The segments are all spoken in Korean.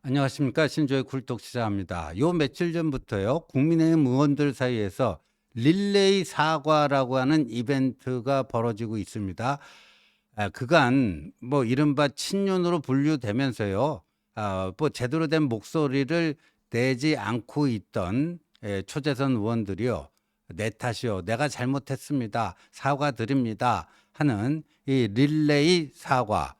안녕하십니까. 신조의 굴뚝시사입니다. 요 며칠 전부터요, 국민의힘 의원들 사이에서 릴레이 사과라고 하는 이벤트가 벌어지고 있습니다. 그간 뭐 이른바 친윤으로 분류되면서요, 뭐 제대로 된 목소리를 내지 않고 있던 초재선 의원들이요, 내 탓이요, 내가 잘못했습니다, 사과드립니다 하는 이 릴레이 사과,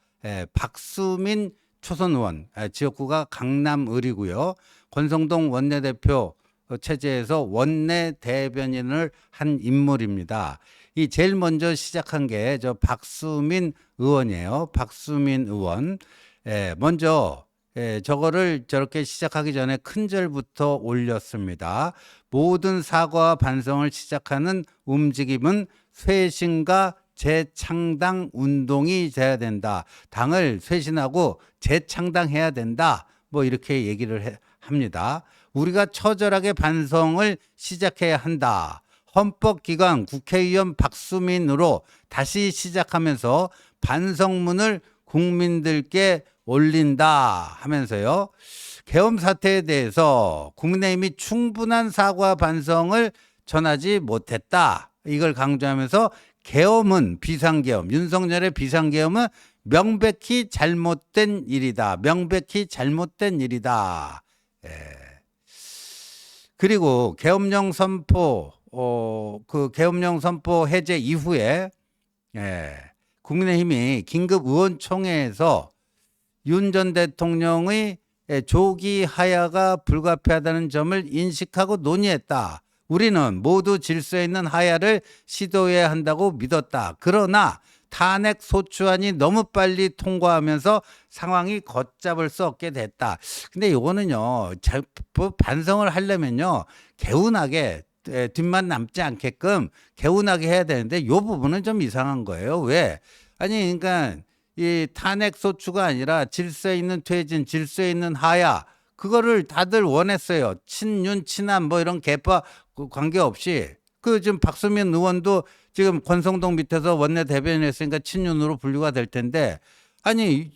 박수민 초선 의원, 지역구가 강남을이고요. 권성동 원내대표 체제에서 원내 대변인을 한 인물입니다. 이 제일 먼저 시작한 게 저 박수민 의원이에요. 박수민 의원. 먼저 저거를 저렇게 시작하기 전에 큰절부터 올렸습니다. 모든 사과와 반성을 시작하는 움직임은 쇄신과 재창당 운동이 돼야 된다. 당을 쇄신하고 재창당해야 된다. 뭐 이렇게 얘기를 합니다. 우리가 처절하게 반성을 시작해야 한다. 헌법기관 국회의원 박수민으로 다시 시작하면서 반성문을 국민들께 올린다 하면서요, 계엄 사태에 대해서 국민의힘이 충분한 사과 반성을 전하지 못했다. 이걸 강조하면서 계엄은 비상계엄, 윤석열의 비상계엄은 명백히 잘못된 일이다. 명백히 잘못된 일이다. 그리고 계엄령 선포, 그 계엄령 선포 해제 이후에 국민의힘이 긴급 의원총회에서 윤 전 대통령의 조기 하야가 불가피하다는 점을 인식하고 논의했다. 우리는 모두 질서 있는 하야를 시도해야 한다고 믿었다. 그러나 탄핵 소추안이 너무 빨리 통과하면서 상황이 걷잡을 수 없게 됐다. 근데 이거는요, 반성을 하려면요, 개운하게 뒷만 남지 않게끔 개운하게 해야 되는데 이 부분은 좀 이상한 거예요. 왜? 아니, 그러니까 이 탄핵 소추가 아니라 질서 있는 퇴진, 질서 있는 하야, 그거를 다들 원했어요. 친윤, 친한 뭐 이런 계파 관계없이. 그 지금 박수민 의원도 지금 권성동 밑에서 원내 대변인 했으니까 친윤으로 분류가 될 텐데, 아니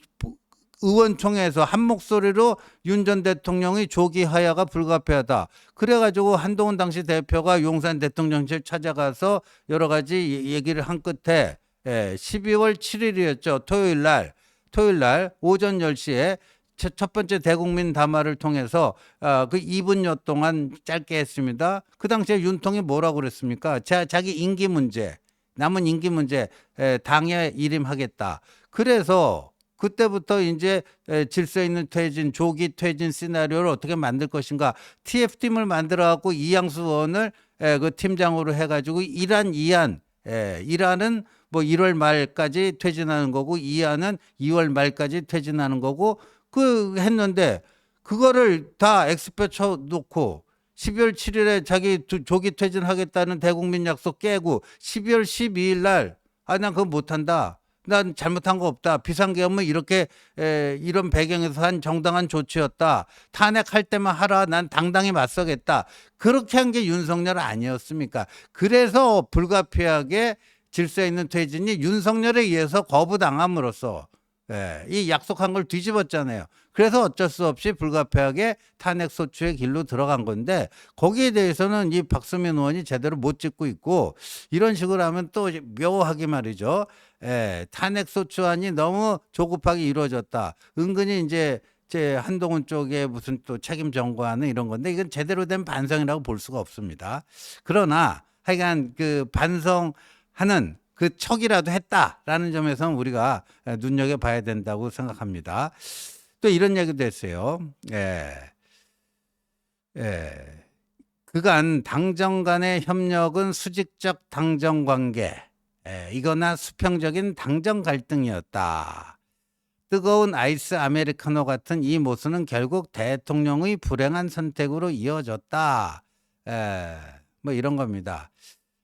의원총회에서 한 목소리로 윤 전 대통령이 조기 하야가 불가피하다. 그래가지고 한동훈 당시 대표가 용산 대통령실 찾아가서 여러 가지 얘기를 한 끝에 12월 7일이었죠. 토요일 날 오전 10시에 첫 번째 대국민 담화를 통해서 그 2분여 동안 짧게 했습니다. 그 당시에 윤통이 뭐라고 그랬습니까? 자기 임기 문제, 남은 임기 문제 당에 일임하겠다. 그래서 그때부터 이제 질서 있는 퇴진, 조기 퇴진 시나리오를 어떻게 만들 것인가, TF팀을 만들어 갖고 이양수 의원을 그 팀장으로 해가지고 일안은 뭐 1월 말까지 퇴진하는 거고, 2안은 2월 말까지 퇴진하는 거고, 그 했는데 그거를 다 엑스표 쳐놓고 12월 7일에 자기 조기 퇴진하겠다는 대국민 약속 깨고 12월 12일 날 난 그거 못한다. 난 잘못한 거 없다. 비상계엄은 이렇게 이런 배경에서 한 정당한 조치였다. 탄핵할 때만 하라. 난 당당히 맞서겠다. 그렇게 한 게 윤석열 아니었습니까? 그래서 불가피하게 질서 있는 퇴진이 윤석열에 의해서 거부당함으로써 이 약속한 걸 뒤집었잖아요. 그래서 어쩔 수 없이 불가피하게 탄핵 소추의 길로 들어간 건데, 거기에 대해서는 이 박수민 의원이 제대로 못 짚고 있고, 이런 식으로 하면 또 묘하게 말이죠. 탄핵 소추안이 너무 조급하게 이루어졌다. 은근히 이제 제 한동훈 쪽에 무슨 또 책임 전가하는 이런 건데, 이건 제대로 된 반성이라고 볼 수가 없습니다. 그러나 하여간 그 반성하는 그 척이라도 했다라는 점에서는 우리가 눈여겨봐야 된다고 생각합니다. 또 이런 얘기도 했어요. 그간 당정 간의 협력은 수직적 당정 관계, 이거나 수평적인 당정 갈등이었다. 뜨거운 아이스 아메리카노 같은 이 모습은 결국 대통령의 불행한 선택으로 이어졌다. 뭐 이런 겁니다.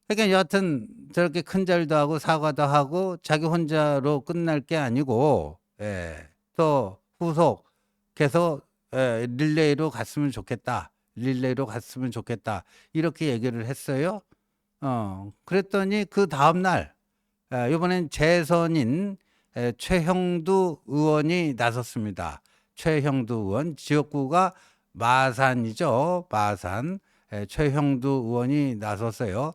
그러니까 여하튼 저렇게 큰절도 하고 사과도 하고 자기 혼자로 끝날 게 아니고, 또 후속 계속 릴레이로 갔으면 좋겠다. 릴레이로 갔으면 좋겠다. 이렇게 얘기를 했어요. 그랬더니 그 다음날 이번엔 재선인 최형두 의원이 나섰습니다. 최형두 의원, 지역구가 마산이죠. 마산. 최형두 의원이 나섰어요.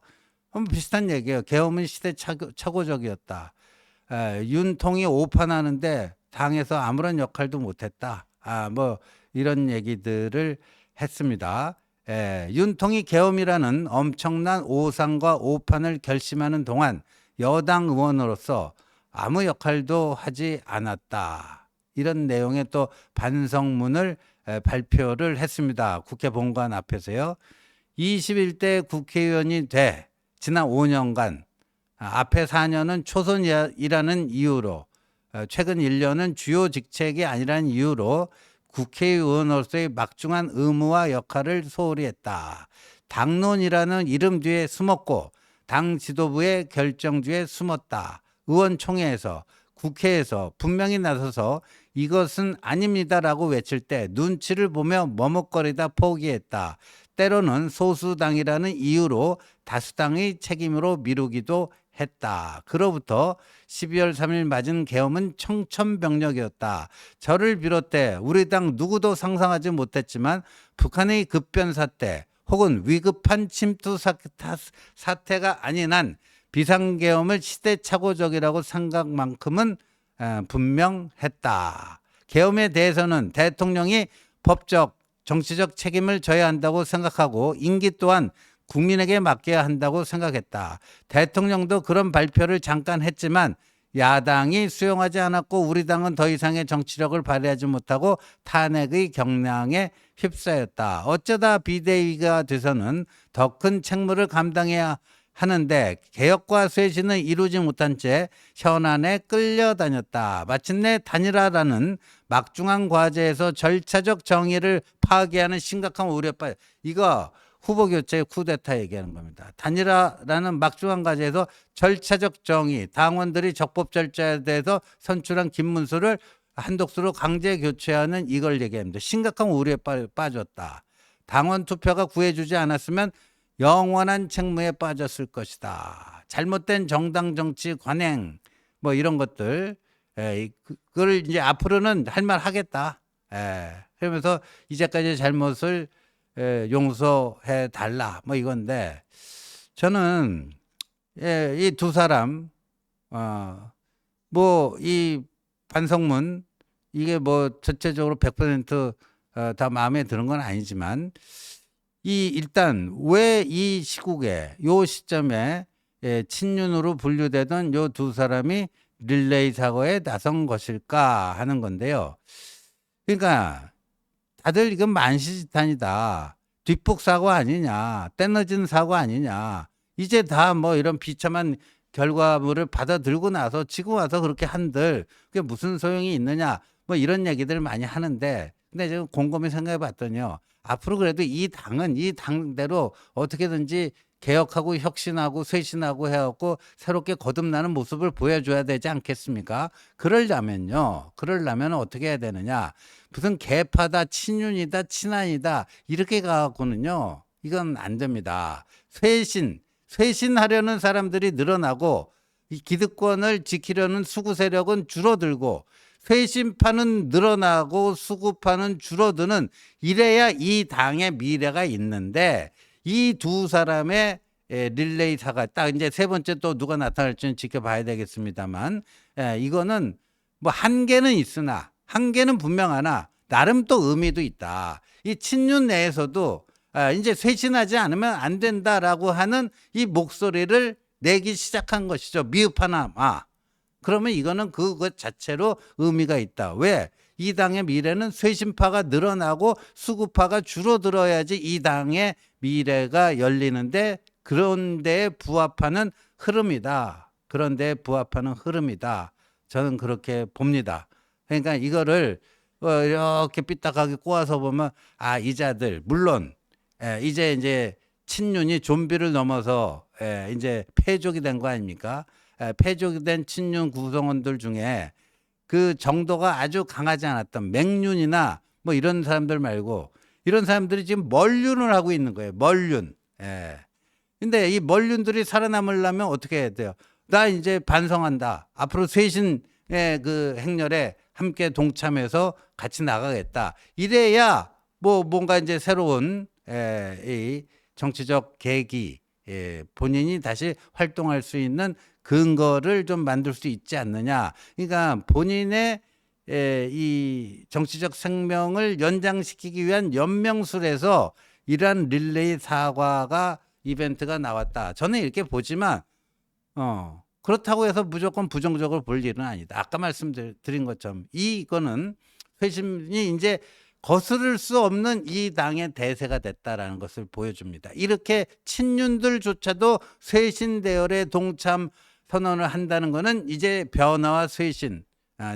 비슷한 얘기예요. 계엄은 시대착오적이었다. 윤통이 오판하는데 당에서 아무런 역할도 못했다. 뭐 이런 얘기들을 했습니다. 윤통이 계엄이라는 엄청난 오상과 오판을 결심하는 동안 여당 의원으로서 아무 역할도 하지 않았다. 이런 내용의 또 반성문을 발표를 했습니다. 국회 본관 앞에서요. 21대 국회의원이 돼 지난 5년간 앞에 4년은 초선이라는 이유로 최근 1년은 주요 직책이 아니라는 이유로 국회의원으로서의 막중한 의무와 역할을 소홀히 했다. 당론이라는 이름 뒤에 숨었고 당 지도부의 결정 뒤에 숨었다. 의원총회에서 국회에서 분명히 나서서 이것은 아닙니다라고 외칠 때 눈치를 보며 머뭇거리다 포기했다. 때로는 소수당이라는 이유로 다수당의 책임으로 미루기도 했다. 그로부터 12월 3일 맞은 계엄은 청천벽력이었다. 저를 비롯해 우리 당 누구도 상상하지 못했지만 북한의 급변 사태 혹은 위급한 침투 사태가 아닌 한 비상계엄을 시대착오적이라고 생각만큼은 분명했다. 계엄에 대해서는 대통령이 법적, 정치적 책임을 져야 한다고 생각하고 임기 또한 국민에게 맡겨야 한다고 생각했다. 대통령도 그런 발표를 잠깐 했지만 야당이 수용하지 않았고 우리 당은 더 이상의 정치력을 발휘하지 못하고 탄핵의 경랑에 휩싸였다. 어쩌다 비대위가 돼서는 더 큰 책무를 감당해야 하는데 개혁과 쇄신은 이루지 못한 채 현안에 끌려다녔다. 마침내 단일화라는 막중한 과제에서 절차적 정의를 파괴하는 심각한 우려에 빠져. 이거 후보교체 쿠데타 얘기하는 겁니다. 단일화라는 막중한 과제에서 절차적 정의, 당원들이 적법 절차에 대해서 선출한 김문수를 한독수로 강제 교체하는 이걸 얘기합니다. 심각한 우려에 빠졌다. 당원 투표가 구해주지 않았으면 영원한 책무에 빠졌을 것이다. 잘못된 정당 정치 관행 뭐 이런 것들 그걸 이제 앞으로는 할 말 하겠다. 그러면서 이제까지 잘못을 용서해 달라 뭐 이건데 저는 이 두 사람 뭐 이 반성문 이게 뭐 전체적으로 100% 다 마음에 드는 건 아니지만 일단 왜 이 시국에 요 시점에 친윤으로 분류되던 요 두 사람이 릴레이 사고에 나선 것일까 하는 건데요. 그러니까 다들 이건 만시지탄이다. 뒷북 사고 아니냐. 때늦은 사고 아니냐. 이제 다 뭐 이런 비참한 결과물을 받아들고 나서 지금 와서 그렇게 한들 그게 무슨 소용이 있느냐. 뭐 이런 얘기들 많이 하는데 근데 지금 곰곰이 생각해 봤더니요. 앞으로 그래도 이 당은 이 당대로 어떻게든지 개혁하고 혁신하고 쇄신하고 해갖고 새롭게 거듭나는 모습을 보여줘야 되지 않겠습니까? 그러려면 어떻게 해야 되느냐? 무슨 개파다, 친윤이다, 친한이다 이렇게 가갖고는요. 이건 안 됩니다. 쇄신하려는 사람들이 늘어나고 이 기득권을 지키려는 수구 세력은 줄어들고 쇄신파는 늘어나고 수구파는 줄어드는 이래야 이 당의 미래가 있는데 이 두 사람의 릴레이 사가 딱 이제 세 번째 또 누가 나타날지는 지켜봐야 되겠습니다만 이거는 뭐 한계는 있으나 한계는 분명하나 나름 또 의미도 있다. 이 친윤 내에서도 이제 쇄신하지 않으면 안 된다라고 하는 이 목소리를 내기 시작한 것이죠. 미흡하나마. 그러면 이거는 그것 자체로 의미가 있다. 왜? 이 당의 미래는 쇄신파가 늘어나고 수구파가 줄어들어야지 이 당의 미래가 열리는데 그런 데에 부합하는 흐름이다. 저는 그렇게 봅니다. 그러니까 이거를 이렇게 삐딱하게 꼬아서 보면 이자들 물론 이제 친윤이 좀비를 넘어서 이제 패족이 된 거 아닙니까? 패족이 된 친윤 구성원들 중에 그 정도가 아주 강하지 않았던 맹윤이나 뭐 이런 사람들 말고 이런 사람들이 지금 멀윤을 하고 있는 거예요. 멀윤. 근데 이 멀윤들이 살아남으려면 어떻게 해야 돼요? 나 이제 반성한다. 앞으로 쇄신의 그 행렬에 함께 동참해서 같이 나가겠다. 이래야 뭐 뭔가 이제 새로운 이 정치적 계기, 본인이 다시 활동할 수 있는 근거를 좀 만들 수 있지 않느냐. 그러니까 본인의 이 정치적 생명을 연장시키기 위한 연명술에서 이러한 릴레이 사과가 이벤트가 나왔다. 저는 이렇게 보지만 그렇다고 해서 무조건 부정적으로 볼 일은 아니다. 아까 말씀드린 것처럼 이거는 회심이 이제 거스를 수 없는 이 당의 대세가 됐다라는 것을 보여줍니다. 이렇게 친윤들조차도 쇄신 대열에 동참 선언을 한다는 것은 이제 변화와 쇄신,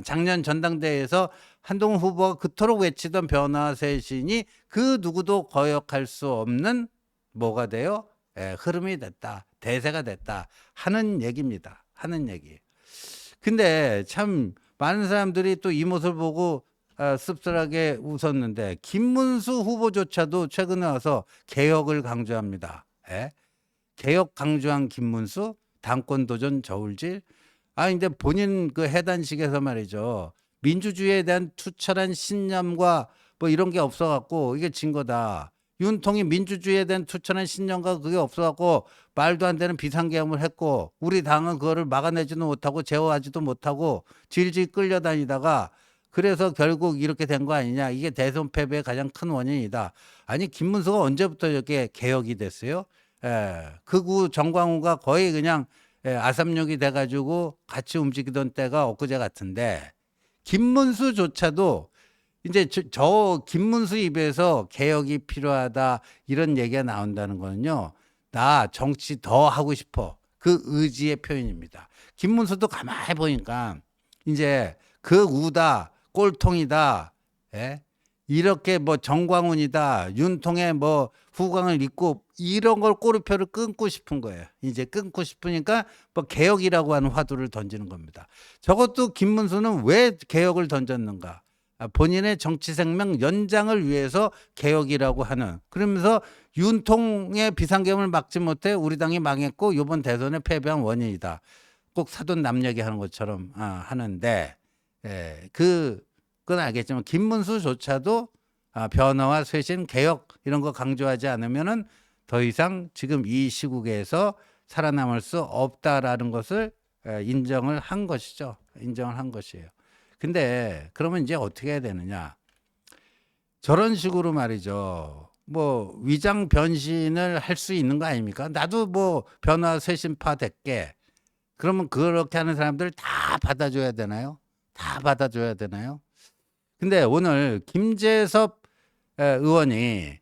작년 전당대회에서 한동훈 후보가 그토록 외치던 변화와 쇄신이 그 누구도 거역할 수 없는 뭐가 돼요? 흐름이 됐다. 대세가 됐다. 하는 얘기입니다. 하는 얘기. 근데 참 많은 사람들이 또 이 모습을 보고 씁쓸하게 웃었는데 김문수 후보조차도 최근에 와서 개혁을 강조합니다. 개혁 강조한 김문수 당권 도전 저울질. 근데 본인 그 해단식에서 말이죠. 민주주의에 대한 투철한 신념과 뭐 이런 게 없어갖고 이게 진 거다. 윤통이 민주주의에 대한 투철한 신념과 그게 없어갖고 말도 안 되는 비상계엄을 했고 우리 당은 그거를 막아내지도 못하고 제어하지도 못하고 질질 끌려다니다가 그래서 결국 이렇게 된 거 아니냐. 이게 대선 패배의 가장 큰 원인이다. 아니 김문수가 언제부터 이렇게 개혁이 됐어요? 극우 정광훈과 거의 그냥 아삼육이 돼가지고 같이 움직이던 때가 엊그제 같은데 김문수조차도 이제 저 김문수 입에서 개혁이 필요하다 이런 얘기가 나온다는 거는요. 나 정치 더 하고 싶어. 그 의지의 표현입니다. 김문수도 가만히 보니까 이제 그 우다 꼴통이다. 이렇게 뭐 정광훈이다. 윤통의 뭐 후광을 입고 이런 걸 꼬리표를 끊고 싶은 거예요. 이제 끊고 싶으니까 뭐 개혁이라고 하는 화두를 던지는 겁니다. 저것도 김문수는 왜 개혁을 던졌는가? 본인의 정치 생명 연장을 위해서 개혁이라고 하는 그러면서 윤통의 비상계엄을 막지 못해 우리 당이 망했고 이번 대선에 패배한 원인이다. 꼭 사돈 남 얘기하는 것처럼 하는데 그건 알겠지만 김문수조차도 변화와 쇄신, 개혁 이런 거 강조하지 않으면은 더 이상 지금 이 시국에서 살아남을 수 없다라는 것을 인정을 한 것이죠. 인정을 한 것이에요. 근데 그러면 이제 어떻게 해야 되느냐? 저런 식으로 말이죠. 뭐 위장 변신을 할 수 있는 거 아닙니까? 나도 뭐 변화 쇄신파 될게. 그러면 그렇게 하는 사람들 다 받아줘야 되나요? 다 받아줘야 되나요? 근데 오늘 김재섭 의원이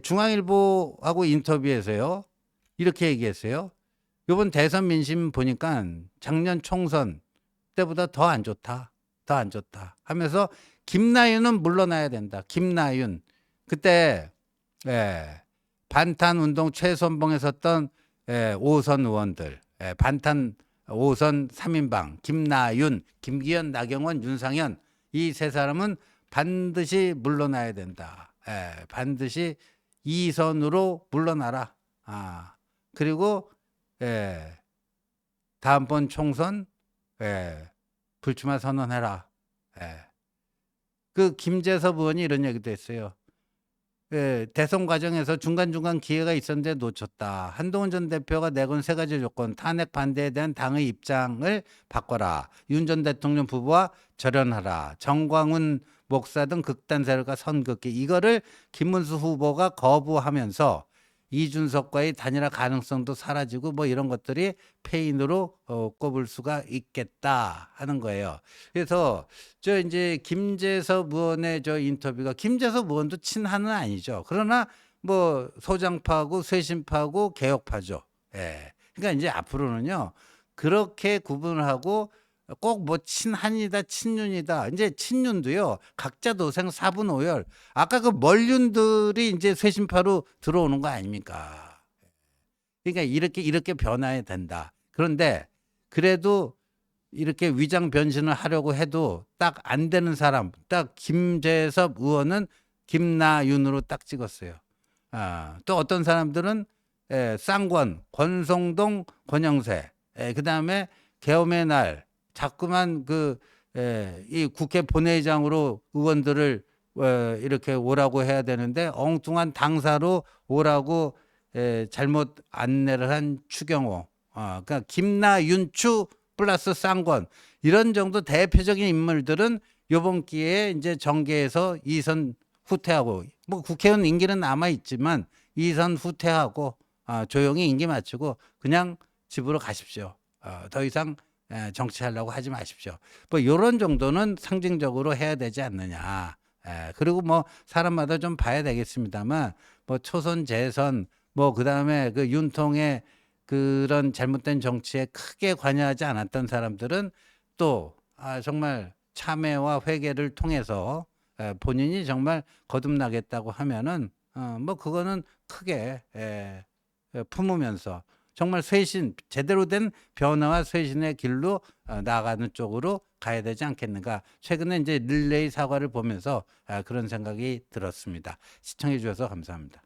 중앙일보하고 인터뷰에서요. 이렇게 얘기했어요. 이번 대선 민심 보니까 작년 총선 때보다 더 안 좋다. 더 안 좋다. 하면서 김나윤은 물러나야 된다. 김나윤. 그때 반탄 운동 최선봉에 섰던 5선 의원들. 반탄 5선 3인방. 김나윤, 김기현, 나경원, 윤상현. 이 세 사람은 반드시 물러나야 된다. 반드시 2선으로 물러나라. 그리고 다음번 총선 불출마 선언해라. 그 김재섭 의원이 이런 얘기도 했어요. 대선 과정에서 중간중간 기회가 있었는데 놓쳤다. 한동훈 전 대표가 내건 세 가지 조건, 탄핵 반대에 대한 당의 입장을 바꿔라. 윤 전 대통령 부부와 절연하라. 정광훈 목사 등 극단 세력과 선긋기. 이거를 김문수 후보가 거부하면서 이준석과의 단일화 가능성도 사라지고 뭐 이런 것들이 패인으로 꼽을 수가 있겠다 하는 거예요. 그래서 저 이제 김재섭 의원의 저 인터뷰가 김재섭 의원도 친한은 아니죠. 그러나 뭐 소장파고 쇄신파고 개혁파죠. 그러니까 이제 앞으로는요 그렇게 구분을 하고 꼭 뭐 친한이다 친윤이다 이제 친윤도요 각자 도생 사분오열 아까 그 멀윤들이 이제 쇄신파로 들어오는 거 아닙니까? 그러니까 이렇게 변화해야 된다. 그런데 그래도 이렇게 위장 변신을 하려고 해도 딱 안 되는 사람 딱 김재섭 의원은 김나윤으로 딱 찍었어요. 또 어떤 사람들은 쌍권 권성동 권영세 그다음에 계엄의 날 자꾸만 이 국회 본회의장으로 의원들을 이렇게 오라고 해야 되는데 엉뚱한 당사로 오라고 잘못 안내를 한 추경호, 그러니까 김나 윤추 플러스 쌍권 이런 정도 대표적인 인물들은 이번 기회에 이제 정계에서 이선 후퇴하고 뭐 국회의원 임기는 남아 있지만 이선 후퇴하고 조용히 임기 마치고 그냥 집으로 가십시오. 더 이상 정치하려고 하지 마십시오. 뭐 이런 정도는 상징적으로 해야 되지 않느냐. 그리고 뭐 사람마다 좀 봐야 되겠습니다만 뭐 초선 재선 뭐 그다음에 그 윤통의 그런 잘못된 정치에 크게 관여하지 않았던 사람들은 또 정말 참회와 회개를 통해서 본인이 정말 거듭나겠다고 하면은 뭐 그거는 크게 품으면서 정말 쇄신 제대로 된 변화와 쇄신의 길로 나아가는 쪽으로 가야 되지 않겠는가. 최근에 이제 릴레이 사과를 보면서 그런 생각이 들었습니다. 시청해 주셔서 감사합니다.